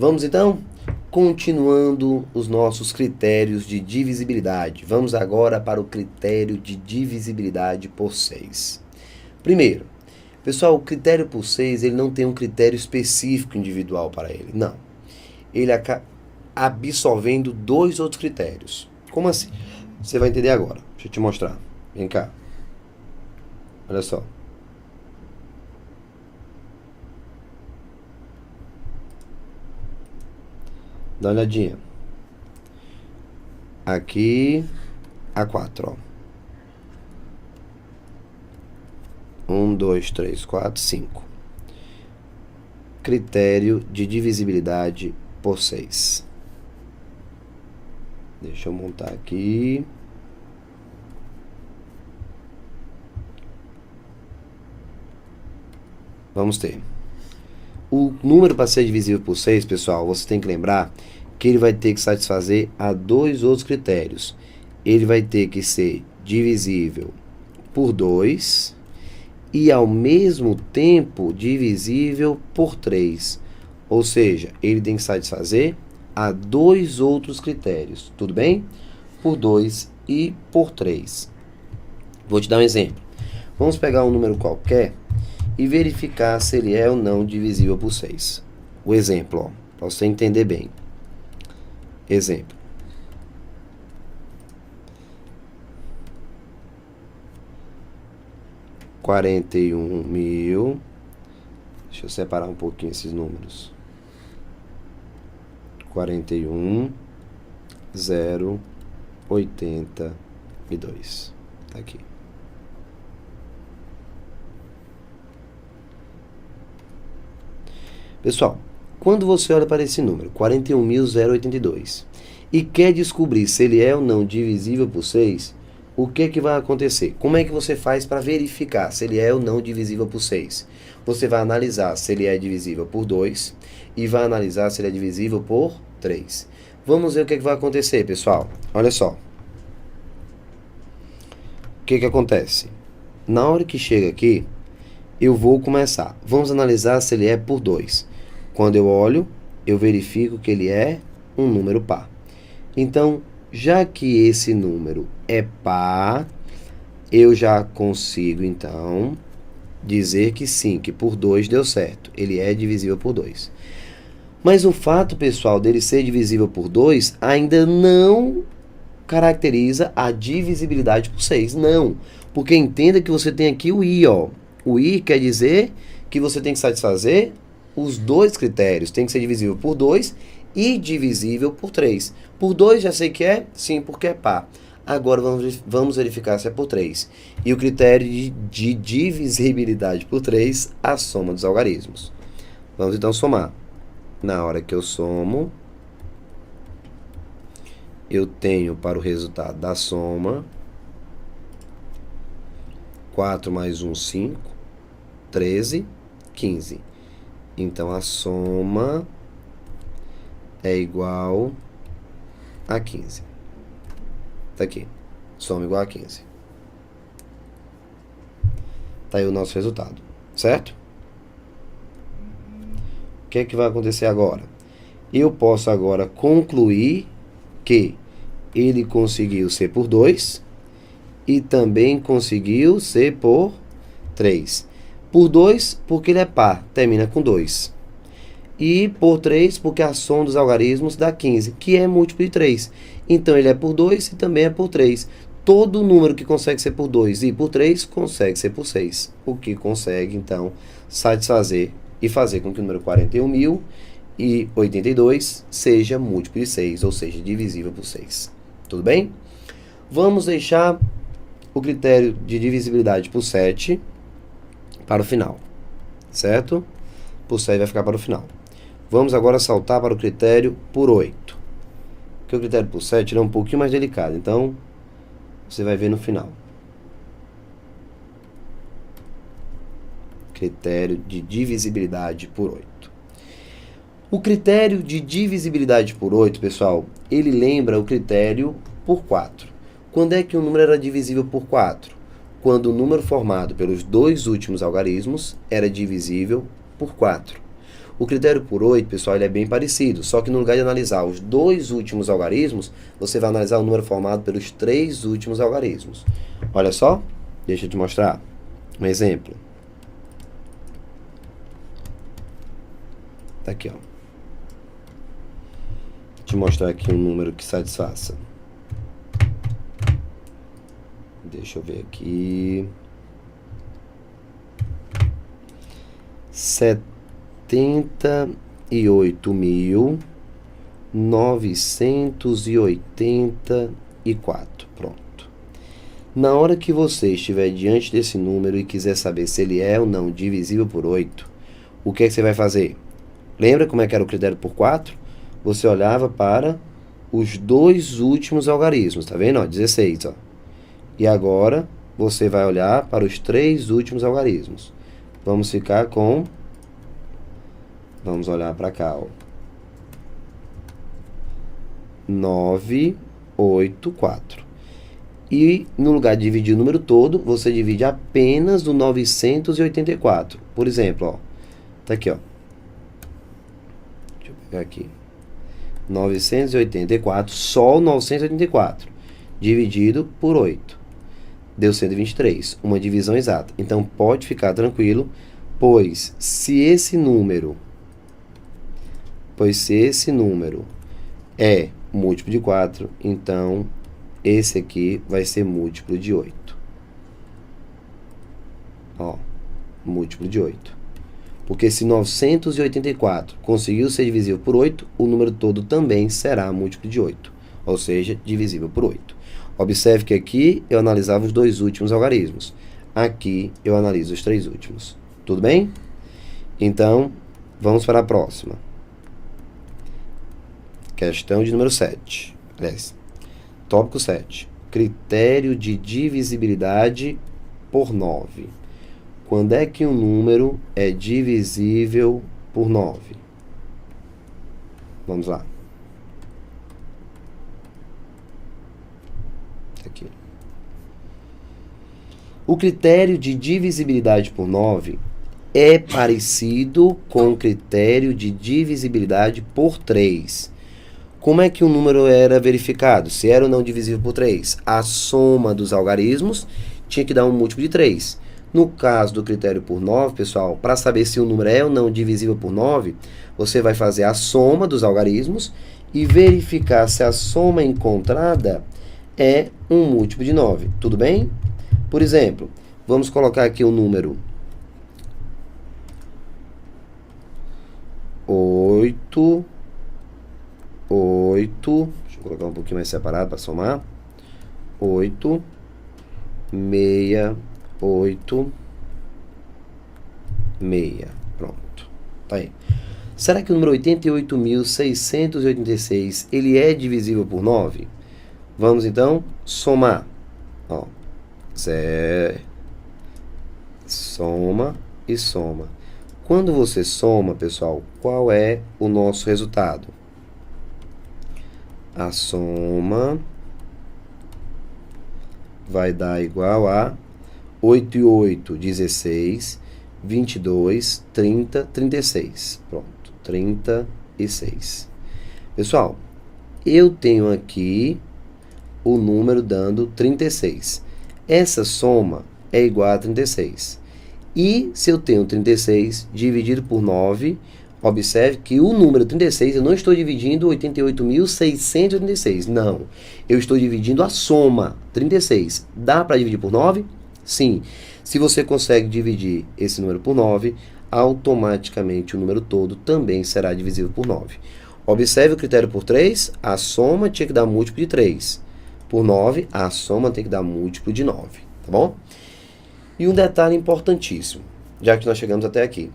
Vamos então? Continuando os nossos critérios de divisibilidade. Vamos agora para o critério de divisibilidade por 6. Primeiro, pessoal, o critério por 6, ele não tem um critério específico individual para ele. Não. Ele acaba absorvendo dois outros critérios. Como assim? Você vai entender agora. Deixa eu te mostrar. Vem cá. Olha só. Dá uma olhadinha. Aqui, A4, ó. 1, 2, 3, 4, 5. Critério de divisibilidade por 6. Deixa eu montar aqui. Vamos ter. O número para ser divisível por 6, pessoal, você tem que lembrar que ele vai ter que satisfazer a dois outros critérios. Ele vai ter que ser divisível por 2 e, ao mesmo tempo, divisível por 3. Ou seja, ele tem que satisfazer a dois outros critérios. Tudo bem? Por 2 e por 3. Vou te dar um exemplo. Vamos pegar um número qualquer e verificar se ele é ou não divisível por 6. O exemplo, para você entender bem. Exemplo. $41.000. Deixa eu separar um pouquinho esses números. 41.082. Tá aqui. Pessoal, quando você olha para esse número, 41.082, e quer descobrir se ele é ou não divisível por 6, o que vai acontecer? Como é que você faz para verificar se ele é ou não divisível por 6? Você vai analisar se ele é divisível por 2 e vai analisar se ele é divisível por 3. Vamos ver o que vai acontecer, pessoal. Olha só. O que acontece? Na hora que chega aqui, eu vou começar. Vamos analisar se ele é por 2. Quando eu olho, eu verifico que ele é um número par. Então, já que esse número é par, eu já consigo, então, dizer que sim, que por 2 deu certo. Ele é divisível por 2. Mas o fato, pessoal, dele ser divisível por 2 ainda não caracteriza a divisibilidade por 6. Não, porque entenda que você tem aqui o I, ó. O I quer dizer que você tem que satisfazer os dois critérios. Tem que ser divisível por 2 e divisível por 3. Por 2 já sei que é? Sim, porque é par. Agora vamos verificar se é por 3. E o critério de divisibilidade por 3, a soma dos algarismos. Vamos então somar. Na hora que eu somo, eu tenho para o resultado da soma 4 mais 1, 5, 13, 15. Então, a soma é igual a 15. Tá aqui. Soma igual a 15. Tá aí o nosso resultado. Certo? O que é que vai acontecer agora? Eu posso agora concluir que ele conseguiu ser por 2 e também conseguiu ser por 3. Por 2, porque ele é par, termina com 2. E por 3, porque a soma dos algarismos dá 15, que é múltiplo de 3. Então, ele é por 2 e também é por 3. Todo número que consegue ser por 2 e por 3, consegue ser por 6. O que consegue, então, satisfazer e fazer com que o número 41.082 seja múltiplo de 6, ou seja, divisível por 6. Tudo bem? Vamos deixar o critério de divisibilidade por 7 para o final, certo? Por 7 vai ficar para o final. Vamos agora saltar para o critério por 8. Porque o critério por 7 é um pouquinho mais delicado, então você vai ver no final. Critério de divisibilidade por 8. O critério de divisibilidade por 8, pessoal, ele lembra o critério por 4. Quando é que o número era divisível por 4? Quando o número formado pelos dois últimos algarismos era divisível por 4. O critério por 8, pessoal, ele é bem parecido, só que no lugar de analisar os 2 últimos algarismos, você vai analisar o número formado pelos 3 últimos algarismos. Olha só, deixa eu te mostrar um exemplo. Tá aqui, ó. Vou te mostrar aqui um número que satisfaça. Deixa eu ver aqui. 78.984. Pronto. Na hora que você estiver diante desse número e quiser saber se ele é ou não divisível por 8, o que é que você vai fazer? Lembra como é que era o critério por 4? Você olhava para os 2 últimos algarismos, tá vendo? Ó, 16, ó. E agora você vai olhar para os 3 últimos algarismos. Vamos ficar com... Vamos olhar para cá, ó. 984. E no lugar de dividir o número todo, você divide apenas o 984. Por exemplo, ó. Tá aqui, ó. Deixa eu pegar aqui. 984, só o 984. Dividido por 8. Deu 123. Uma divisão exata. Então, pode ficar tranquilo, pois se esse número é múltiplo de 4, então esse aqui vai ser múltiplo de 8. Ó, múltiplo de 8. Porque se 984 conseguiu ser divisível por 8, o número todo também será múltiplo de 8. Ou seja, divisível por 8. Observe que aqui eu analisava os 2 últimos algarismos. Aqui eu analiso os 3 últimos. Tudo bem? Então, vamos para a próxima. Questão de número 7. Aliás, tópico 7. Critério de divisibilidade por 9. Quando é que um número é divisível por 9? Vamos lá. Aqui. O critério de divisibilidade por 9 é parecido com o critério de divisibilidade por 3. Como é que o número era verificado? Se era ou não divisível por 3? A soma dos algarismos tinha que dar um múltiplo de 3. No caso do critério por 9, pessoal, para saber se o número é ou não divisível por 9, você vai fazer a soma dos algarismos e verificar se a soma encontrada é um múltiplo de 9. Tudo bem? Por exemplo, vamos colocar aqui o número 8. Deixa eu colocar um pouquinho mais separado para somar. 8, 6, 8, 6. Pronto. Tá aí. Será que o número 88.686 ele é divisível por 9? Vamos então somar. Ó, soma e soma. Quando você soma, pessoal, qual é o nosso resultado? A soma vai dar igual a 8 e 8, 16, 22, 30, 36. Pronto, 36. Pessoal, eu tenho aqui o número dando 36. Essa soma é igual a 36. E se eu tenho 36 dividido por 9, observe que o número 36, eu não estou dividindo 88.686. Não, eu estou dividindo a soma 36. Dá para dividir por 9? Sim. Se você consegue dividir esse número por 9, automaticamente o número todo também será divisível por 9. Observe o critério por 3, a soma tinha que dar múltiplo de 3. Por 9, a soma tem que dar múltiplo de 9, tá bom? E um detalhe importantíssimo, já que nós chegamos até aqui.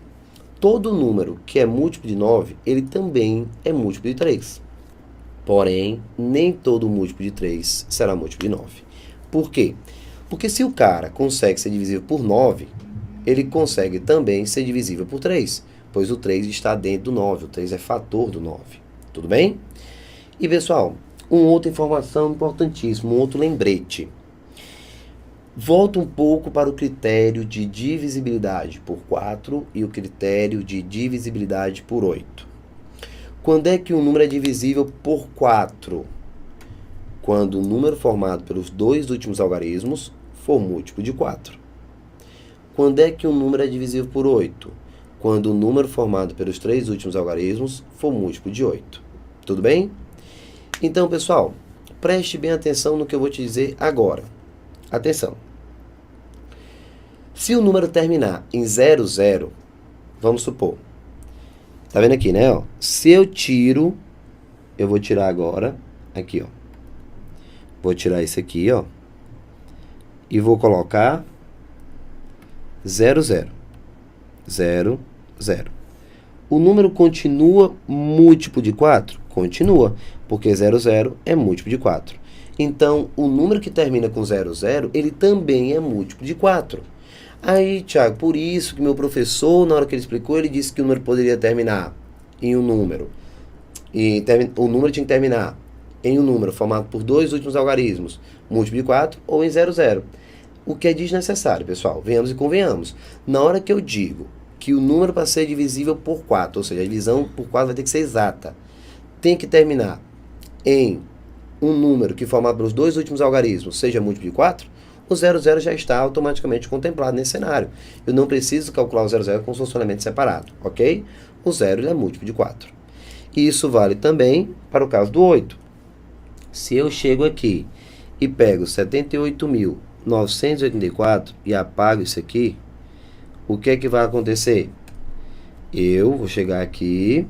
Todo número que é múltiplo de 9, ele também é múltiplo de 3. Porém, nem todo múltiplo de 3 será múltiplo de 9. Por quê? Porque se o cara consegue ser divisível por 9, ele consegue também ser divisível por 3, pois o 3 está dentro do 9, o 3 é fator do 9. Tudo bem? E, pessoal, uma outra informação importantíssima, um outro lembrete. Volta um pouco para o critério de divisibilidade por 4 e o critério de divisibilidade por 8. Quando é que um número é divisível por 4? Quando o número formado pelos dois últimos algarismos for múltiplo de 4. Quando é que um número é divisível por 8? Quando o número formado pelos três últimos algarismos for múltiplo de 8. Tudo bem? Então, pessoal, preste bem atenção no que eu vou te dizer agora. Atenção. Se o número terminar em 00, vamos supor. Tá vendo aqui, né? Ó? Se eu tiro, eu vou tirar agora, aqui, ó. Vou tirar esse aqui, ó. E vou colocar 00. 0, 0. O número continua múltiplo de 4? Continua, porque 00 é múltiplo de 4. Então, o número que termina com 00, ele também é múltiplo de 4. Aí, Thiago, por isso que meu professor, na hora que ele explicou, ele disse que o número poderia terminar em um número. E o número tinha que terminar em um número formado por dois últimos algarismos, múltiplo de 4 ou em 00. O que é desnecessário, pessoal. Venhamos e convenhamos. Na hora que eu digo que o número para ser divisível por 4, ou seja, a divisão por 4 vai ter que ser exata, tem que terminar em um número que formado pelos dois últimos algarismos seja múltiplo de 4, o 00 já está automaticamente contemplado nesse cenário. Eu não preciso calcular o 00 com seu elemento separado, ok? O 0 ele é múltiplo de 4. E isso vale também para o caso do 8. Se eu chego aqui e pego 78.984 e apago isso aqui, o que é que vai acontecer? Eu vou chegar aqui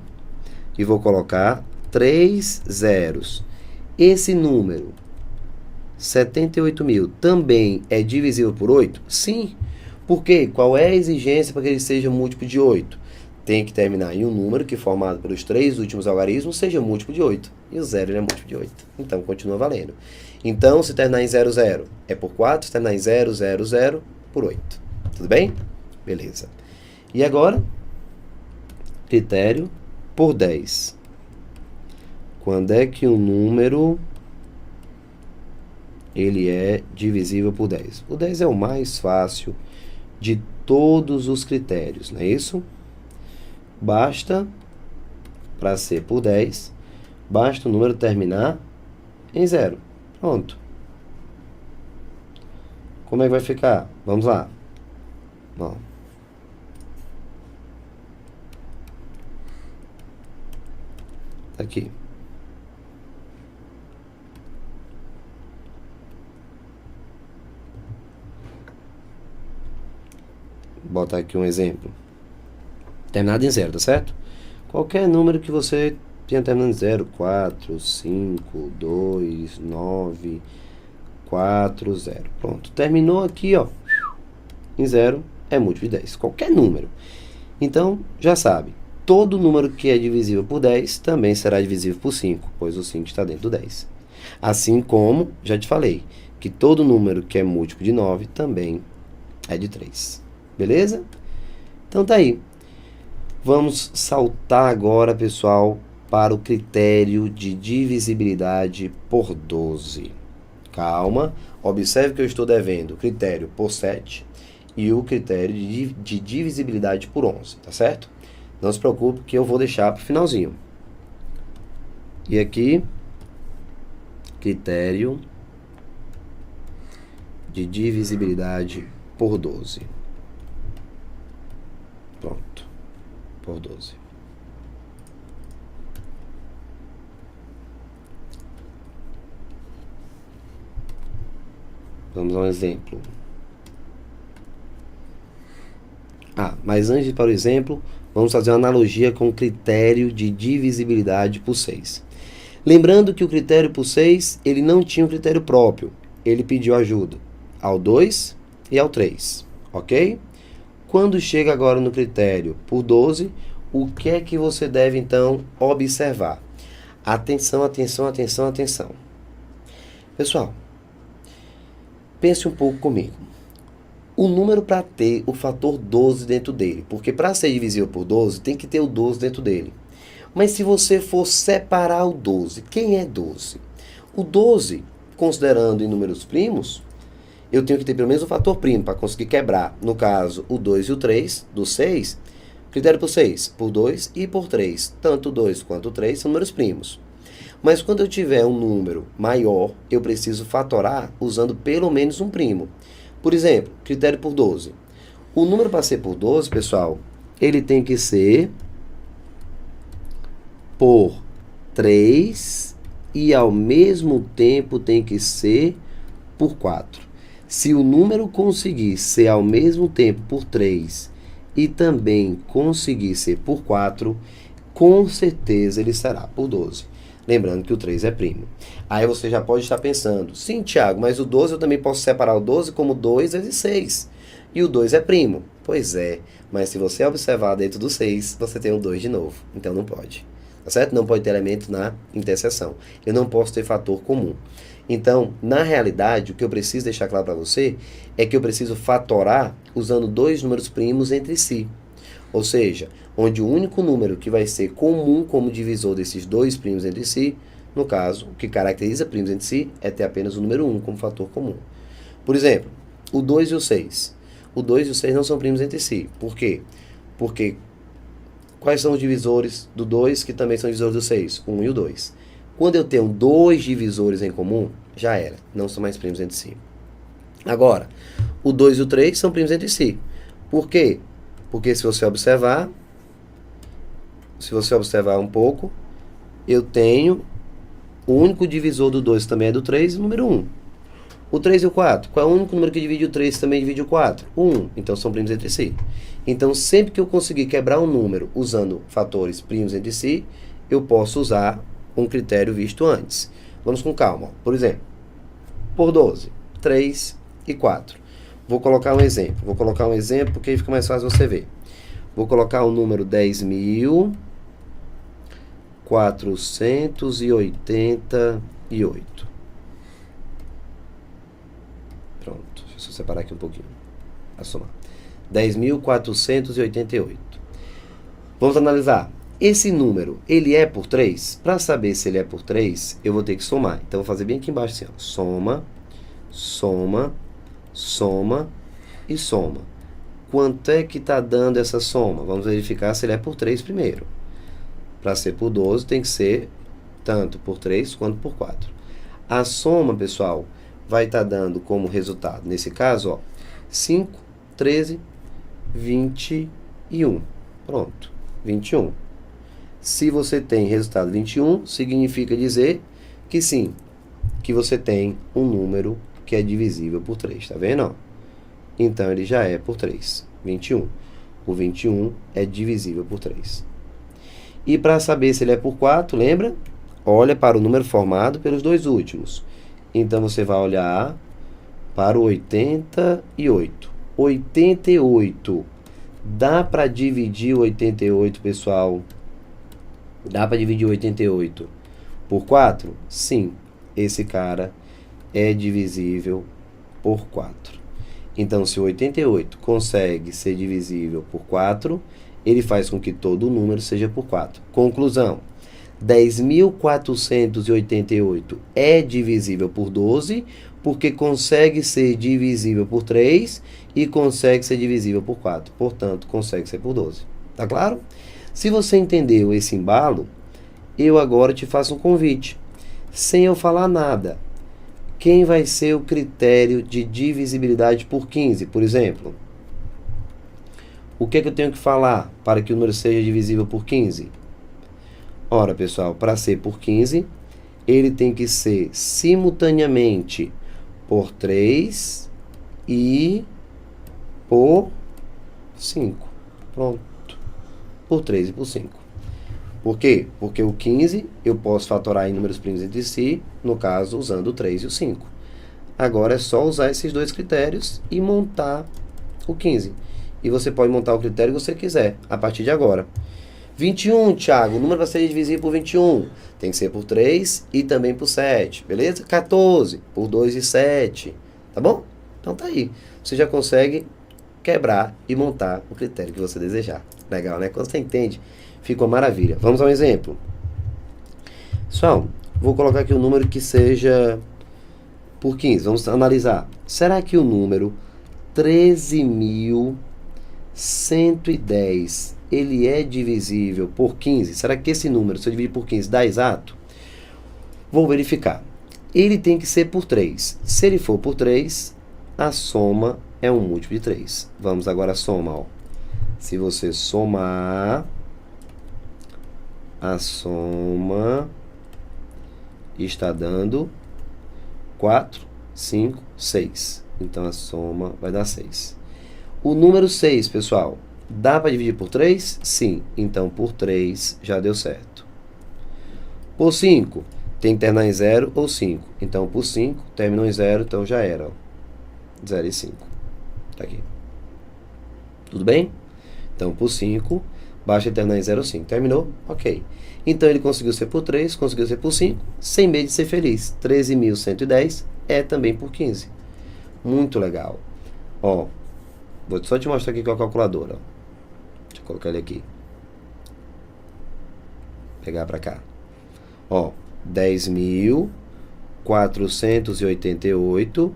e vou colocar 3 zeros. Esse número, 78.000, também é divisível por 8? Sim. Por quê? Qual é a exigência para que ele seja múltiplo de 8? Tem que terminar em um número que, formado pelos três últimos algarismos, seja múltiplo de 8. E o 0 ele é múltiplo de 8. Então, continua valendo. Então, se terminar em 00 é por 4, se terminar em 000 por 8. Tudo bem? Beleza. E agora, critério por 10. Quando é que um número ele é divisível por 10? O 10 é o mais fácil de todos os critérios, não é isso? Basta, para ser por 10, basta o número terminar em 0. Pronto. Como é que vai ficar? Vamos lá. Bom. Aqui. Vou botar aqui um exemplo. Terminado em 0, tá certo? Qualquer número que você tenha terminado em 0, 4, 5, 2, 9, 4, 0. Pronto. Terminou aqui, ó, em 0 é múltiplo de 10. Qualquer número. Então, já sabe. Todo número que é divisível por 10 também será divisível por 5, pois o 5 está dentro do 10. Assim como, já te falei, que todo número que é múltiplo de 9 também é de 3. Beleza? Então tá aí. Vamos saltar agora, pessoal, para o critério de divisibilidade por 12. Calma, observe que eu estou devendo o critério por 7 e o critério de divisibilidade por 11, tá certo? Não se preocupe que eu vou deixar para o finalzinho. E aqui, critério de divisibilidade por 12. Pronto, por 12. Vamos a um exemplo. Mas antes de ir para o exemplo, vamos fazer uma analogia com o critério de divisibilidade por 6. Lembrando que o critério por 6, ele não tinha um critério próprio. Ele pediu ajuda ao 2 e ao 3, ok? Quando chega agora no critério por 12, o que é que você deve, então, observar? Atenção, atenção, atenção, atenção. Pessoal, pense um pouco comigo. O número para ter o fator 12 dentro dele, porque para ser divisível por 12, tem que ter o 12 dentro dele. Mas se você for separar o 12, quem é 12? O 12, considerando em números primos, eu tenho que ter pelo menos um fator primo para conseguir quebrar, no caso, o 2 e o 3, do 6, critério por 6, por 2 e por 3. Tanto o 2 quanto o 3 são números primos. Mas quando eu tiver um número maior, eu preciso fatorar usando pelo menos um primo. Por exemplo, critério por 12. O número para ser por 12, pessoal, ele tem que ser por 3 e ao mesmo tempo tem que ser por 4. Se o número conseguir ser ao mesmo tempo por 3 e também conseguir ser por 4, com certeza ele será por 12. Lembrando que o 3 é primo. Aí você já pode estar pensando, sim, Tiago, mas o 12 eu também posso separar o 12 como 2 vezes 6. E o 2 é primo. Pois é, mas se você observar dentro do 6, você tem o 2 de novo. Então não pode. Tá certo? Não pode ter elemento na interseção. Eu não posso ter fator comum. Então, na realidade, o que eu preciso deixar claro para você é que eu preciso fatorar usando dois números primos entre si. Ou seja, onde o único número que vai ser comum como divisor desses dois primos entre si, no caso, o que caracteriza primos entre si é ter apenas o número 1 como fator comum. Por exemplo, o 2 e o 6. O 2 e o 6 não são primos entre si. Por quê? Porque quais são os divisores do 2 que também são divisores do 6? O 1 e o 2. Quando eu tenho dois divisores em comum, já era. Não são mais primos entre si. Agora, o 2 e o 3 são primos entre si. Por quê? Porque se você observar um pouco, eu tenho o único divisor do 2 também é do 3 e o número 1. O 3 e o 4, qual é o único número que divide o 3 também divide o 4? O 1. Então são primos entre si. Então sempre que eu conseguir quebrar um número usando fatores primos entre si, eu posso usar um critério visto antes. Vamos com calma. Por exemplo, por 12, 3 e 4. Vou colocar um exemplo. Porque aí fica mais fácil você ver. Vou colocar o número 10.488. Pronto. Deixa eu separar aqui um pouquinho. A somar. 10.488. Vamos analisar. Esse número, ele é por 3? Para saber se ele é por 3, eu vou ter que somar. Então, vou fazer bem aqui embaixo assim, ó. Soma, soma, soma e soma. Quanto é que está dando essa soma? Vamos verificar se ele é por 3 primeiro. Para ser por 12, tem que ser tanto por 3 quanto por 4. A soma, pessoal, vai estar dando como resultado, nesse caso, ó, 5, 13, 21. Pronto, 21. Se você tem resultado 21, significa dizer que sim, que você tem um número que é divisível por 3, tá vendo? Então, ele já é por 3, 21. O 21 é divisível por 3. E para saber se ele é por 4, lembra? Olha para o número formado pelos dois últimos. Então, você vai olhar para o 88. 88. Dá para dividir o 88, pessoal? Dá para dividir o 88 por 4? Sim, esse cara é divisível por 4. Então, se o 88 consegue ser divisível por 4, ele faz com que todo o número seja por 4. Conclusão, 10.488 é divisível por 12, porque consegue ser divisível por 3 e consegue ser divisível por 4. Portanto, consegue ser por 12. Tá claro? Se você entendeu esse embalo, eu agora te faço um convite. Sem eu falar nada, quem vai ser o critério de divisibilidade por 15, por exemplo? O que é que eu tenho que falar para que o número seja divisível por 15? Ora, pessoal, para ser por 15, ele tem que ser simultaneamente por 3 e por 5. Pronto. Por 3 e por 5. Por quê? Porque o 15 eu posso fatorar em números primos entre si, no caso, usando o 3 e o 5. Agora é só usar esses dois critérios e montar o 15. E você pode montar o critério que você quiser, a partir de agora. 21, Thiago, o número vai ser divisível por 21. Tem que ser por 3 e também por 7, beleza? 14, por 2 e 7, tá bom? Então tá aí. Você já consegue quebrar e montar o critério que você desejar. Legal, né? Quando você entende, fica uma maravilha. Vamos a um exemplo. Pessoal, vou colocar aqui um número que seja por 15. Vamos analisar. Será que o número 13.110 ele é divisível por 15? Será que esse número, se eu dividir por 15, dá exato? Vou verificar. Ele tem que ser por 3. Se ele for por 3, a soma é um múltiplo de 3. Vamos agora à soma. Ó. Se você somar, a soma está dando 4, 5, 6. Então, a soma vai dar 6. O número 6, pessoal, dá para dividir por 3? Sim. Então, por 3 já deu certo. Por 5, tem que terminar em 0 ou 5. Então, por 5, terminou em 0, então já era. Ó. 0 e 5. Tá aqui. Tudo bem? Então, por 5, basta terminar em 0 ou 5. Terminou? Ok. Então, ele conseguiu ser por 3, conseguiu ser por 5, sem medo de ser feliz. 13.110 é também por 15. Muito legal. Ó, vou só te mostrar aqui com a calculadora. Ó. Deixa eu colocar ele aqui. Pegar para cá. Ó, 10.488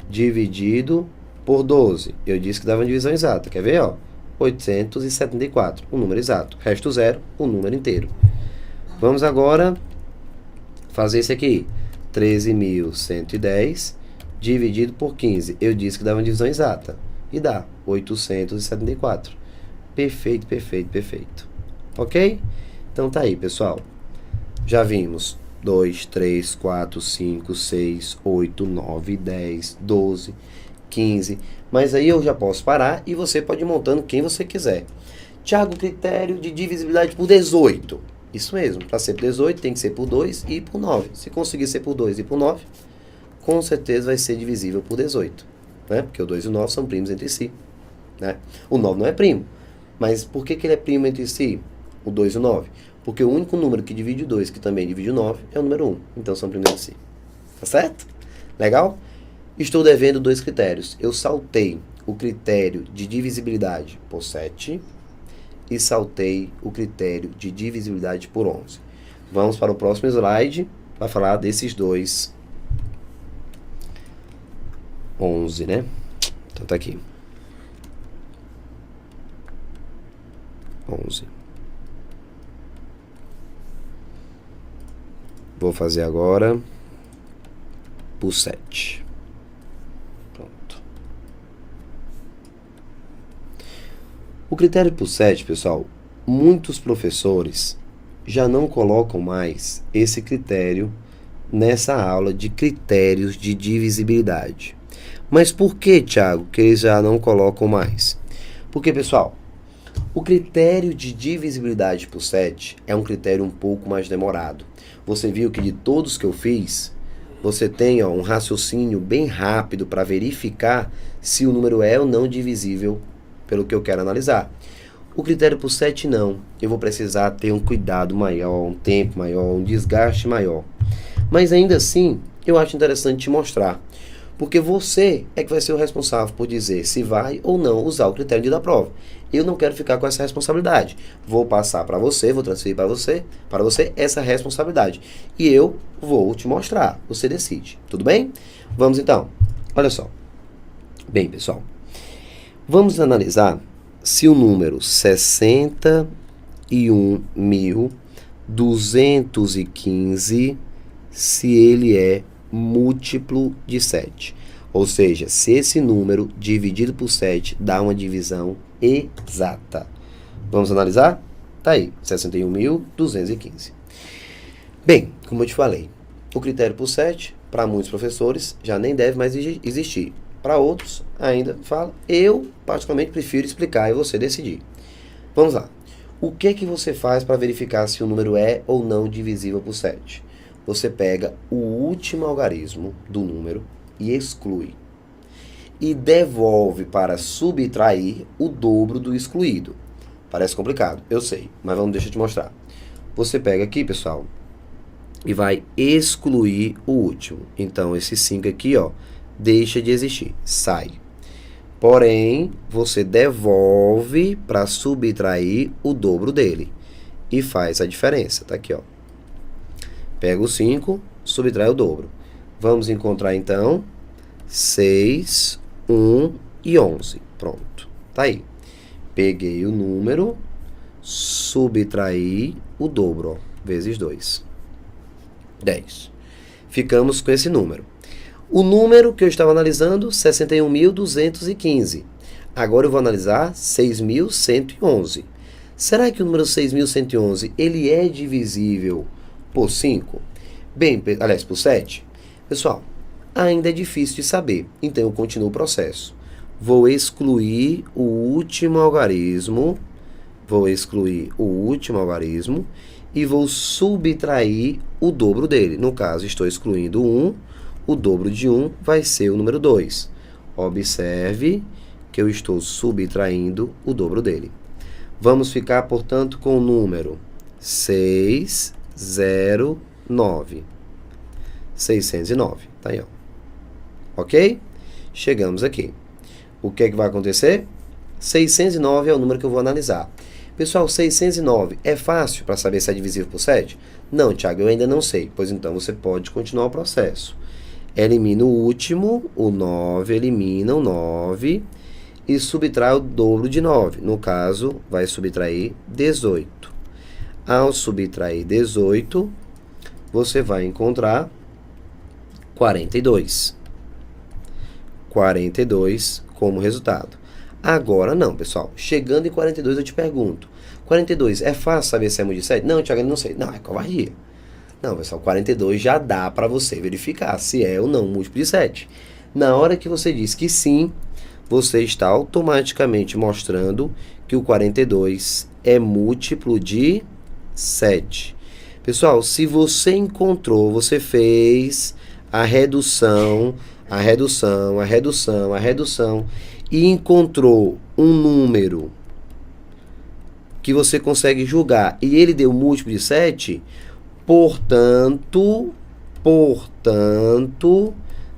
dividido por 12. Eu disse que dava uma divisão exata. Quer ver? Ó, 874, um número exato. Resto 0, um número inteiro. Vamos agora fazer esse aqui. 13.110 dividido por 15. Eu disse que dava uma divisão exata. E dá 874. Perfeito, perfeito, perfeito. Ok? Então tá aí, pessoal. Já vimos 2, 3, 4, 5, 6, 8, 9, 10, 12, 15. Mas aí eu já posso parar e você pode ir montando quem você quiser. Tiago, critério de divisibilidade por 18. Isso mesmo, para ser por 18 tem que ser por 2 e por 9. Se conseguir ser por 2 e por 9, com certeza vai ser divisível por 18. Né? Porque o 2 e o 9 são primos entre si. Né? O 9 não é primo. Mas por que ele é primo entre si? O 2 e o 9. Porque o único número que divide o 2, que também divide o 9, é o número 1. Então são primos entre si. Tá certo? Legal? Estou devendo 2 critérios. Eu saltei o critério de divisibilidade por 7 e saltei o critério de divisibilidade por 11. Vamos para o próximo slide. Vai falar desses dois 11, né? Então tá aqui. 11. Vou fazer agora por 7. Pronto. O critério por 7, pessoal, muitos professores já não colocam mais esse critério nessa aula de critérios de divisibilidade. Mas por que, Tiago, que eles já não colocam mais? Porque, pessoal, o critério de divisibilidade por 7 é um critério um pouco mais demorado. Você viu que de todos que eu fiz, você tem um raciocínio bem rápido para verificar se o número é ou não divisível pelo que eu quero analisar. O critério por 7 não. Eu vou precisar ter um cuidado maior, um tempo maior, um desgaste maior. Mas ainda assim, eu acho interessante te mostrar. Porque você é que vai ser o responsável por dizer se vai ou não usar o critério da prova. Eu não quero ficar com essa responsabilidade. Vou passar para você, vou transferir para você essa responsabilidade. E eu vou te mostrar. Você decide. Tudo bem? Vamos então. Olha só. Bem, pessoal. Vamos analisar se o número 61.215, se ele é múltiplo de 7. Ou seja, se esse número dividido por 7 dá uma divisão exata. Vamos analisar? Tá aí, 61.215. Bem, como eu te falei, o critério por 7, para muitos professores, já nem deve mais existir. Para outros, ainda fala. Eu, particularmente, prefiro explicar e você decidir. Vamos lá. O que você faz para verificar se o número é ou não divisível por 7? Você pega o último algarismo do número e exclui. E devolve para subtrair o dobro do excluído. Parece complicado, eu sei, mas deixa eu te mostrar. Você pega aqui, pessoal, e vai excluir o último. Então, esse 5 aqui, ó, deixa de existir, sai. Porém, você devolve para subtrair o dobro dele. E faz a diferença, tá aqui, ó. Pega o 5, subtrai o dobro. Vamos encontrar, então, 6, 1 e 11. Pronto. Tá aí. Peguei o número, subtraí o dobro, ó, vezes 2. 10. Ficamos com esse número. O número que eu estava analisando, 61.215. Agora eu vou analisar 6.111. Será que o número 6.111 ele é divisível por 5? Bem, aliás, por 7? Pessoal, ainda é difícil de saber, então eu continuo o processo. Vou excluir o último algarismo, e vou subtrair o dobro dele. No caso, estou excluindo 1, o dobro de 1 vai ser o número 2. Observe que eu estou subtraindo o dobro dele. Vamos ficar, portanto, com o número 609. 609. Tá aí, ó. Ok? Chegamos aqui. O que é que vai acontecer? 609 é o número que eu vou analisar. Pessoal, 609 é fácil para saber se é divisível por 7? Não, Thiago, eu ainda não sei. Pois então, você pode continuar o processo. Elimina o último, o 9, elimina o 9 e subtrai o dobro de 9. No caso, vai subtrair 18. Ao subtrair 18, você vai encontrar 42. 42 como resultado. Agora não, pessoal. Chegando em 42, eu te pergunto. 42, é fácil saber se é múltiplo de 7? Não, Thiago, eu não sei. Não, é covardia. Não, pessoal, 42 já dá para você verificar se é ou não múltiplo de 7. Na hora que você diz que sim, você está automaticamente mostrando que o 42 é múltiplo de 7. Pessoal, se você encontrou, você fez a redução e encontrou um número que você consegue julgar e ele deu múltiplo de 7, portanto,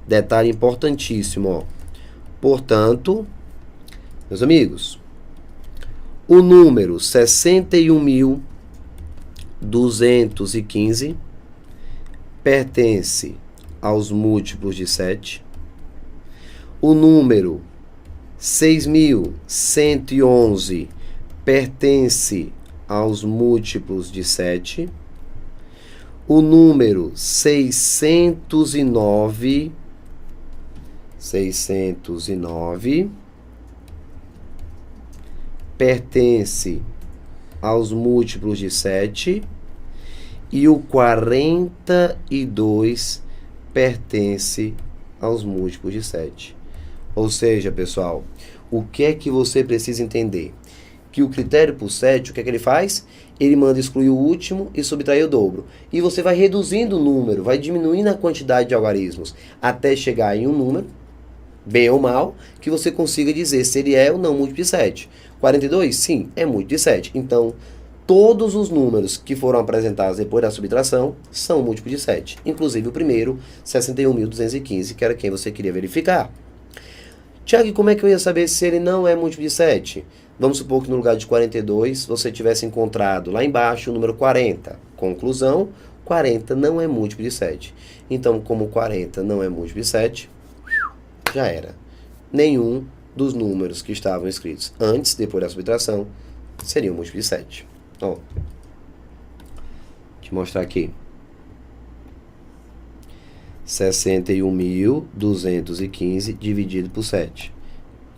detalhe importantíssimo, ó. Portanto, meus amigos, o número 61.215 pertence aos múltiplos de 7. O número 6.111 pertence aos múltiplos de 7. O número 609 pertence aos múltiplos de 7. E o 42 pertence aos múltiplos de 7. Ou seja, pessoal, o que é que você precisa entender? Que o critério por 7, o que é que ele faz? Ele manda excluir o último e subtrair o dobro. E você vai reduzindo o número, vai diminuindo a quantidade de algarismos, até chegar em um número, bem ou mal, que você consiga dizer se ele é ou não múltiplo de 7. 42? Sim, é múltiplo de 7. Então, todos os números que foram apresentados depois da subtração são múltiplos de 7. Inclusive o primeiro, 61.215, que era quem você queria verificar. Tiago, como é que eu ia saber se ele não é múltiplo de 7? Vamos supor que no lugar de 42, você tivesse encontrado lá embaixo o número 40. Conclusão, 40 não é múltiplo de 7. Então, como 40 não é múltiplo de 7, já era. Nenhum dos números que estavam escritos antes, depois da subtração, seriam múltiplo de 7. Ó, te mostrar aqui. 61.215 dividido por 7.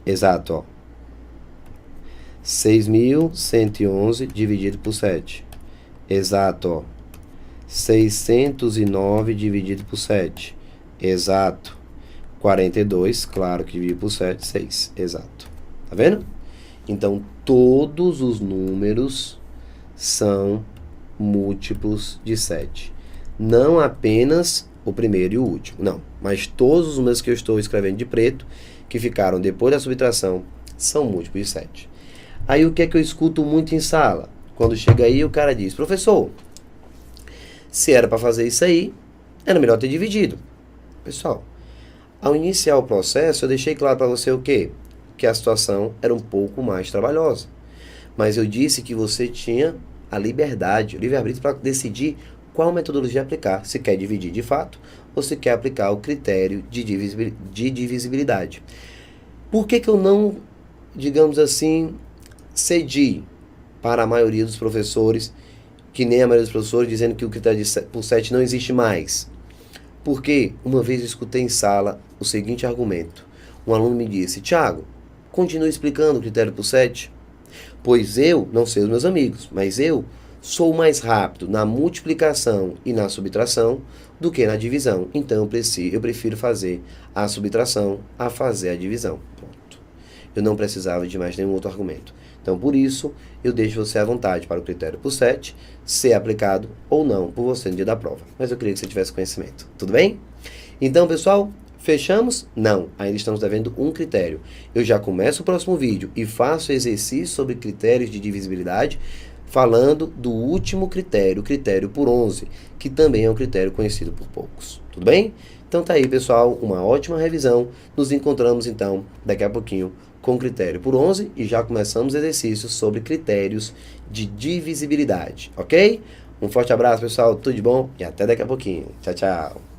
Exato, ó. 6.111 dividido por 7. Exato, ó. 609 dividido por 7. Exato. 42, claro que dividido por 7, 6. Exato. Tá vendo? Então, todos os números são múltiplos de 7. Não apenas o primeiro e o último, não. Mas todos os números que eu estou escrevendo de preto, que ficaram depois da subtração, são múltiplos de 7. Aí o que é que eu escuto muito em sala? Quando chega aí, o cara diz, professor, se era para fazer isso aí, era melhor ter dividido. Pessoal, ao iniciar o processo, eu deixei claro para você o quê? Que a situação era um pouco mais trabalhosa. Mas eu disse que você tinha a liberdade, o livre-arbítrio para decidir qual metodologia aplicar. Se quer dividir de fato você quer aplicar o critério de divisibilidade. Por que eu não, digamos assim, cedi para a maioria dos professores, que nem a maioria dos professores, dizendo que o critério por 7 não existe mais? Porque uma vez eu escutei em sala o seguinte argumento. Um aluno me disse: Tiago, continue explicando o critério por 7, pois eu, não sei os meus amigos, mas eu sou mais rápido na multiplicação e na subtração do que na divisão. Então eu prefiro fazer a subtração a fazer a divisão. Pronto. Eu não precisava de mais nenhum outro argumento. Então, por isso, eu deixo você à vontade para o critério por 7 ser aplicado ou não por você no dia da prova. Mas eu queria que você tivesse conhecimento. Tudo bem? Então, pessoal, fechamos? Não, ainda estamos devendo um critério. Eu já começo o próximo vídeo e faço exercício sobre critérios de divisibilidade, falando do último critério, o critério por 11, que também é um critério conhecido por poucos. Tudo bem? Então tá aí, pessoal, uma ótima revisão. Nos encontramos, então, daqui a pouquinho com critério por 11 e já começamos exercícios sobre critérios de divisibilidade, ok? Um forte abraço, pessoal, tudo de bom e até daqui a pouquinho. Tchau, tchau.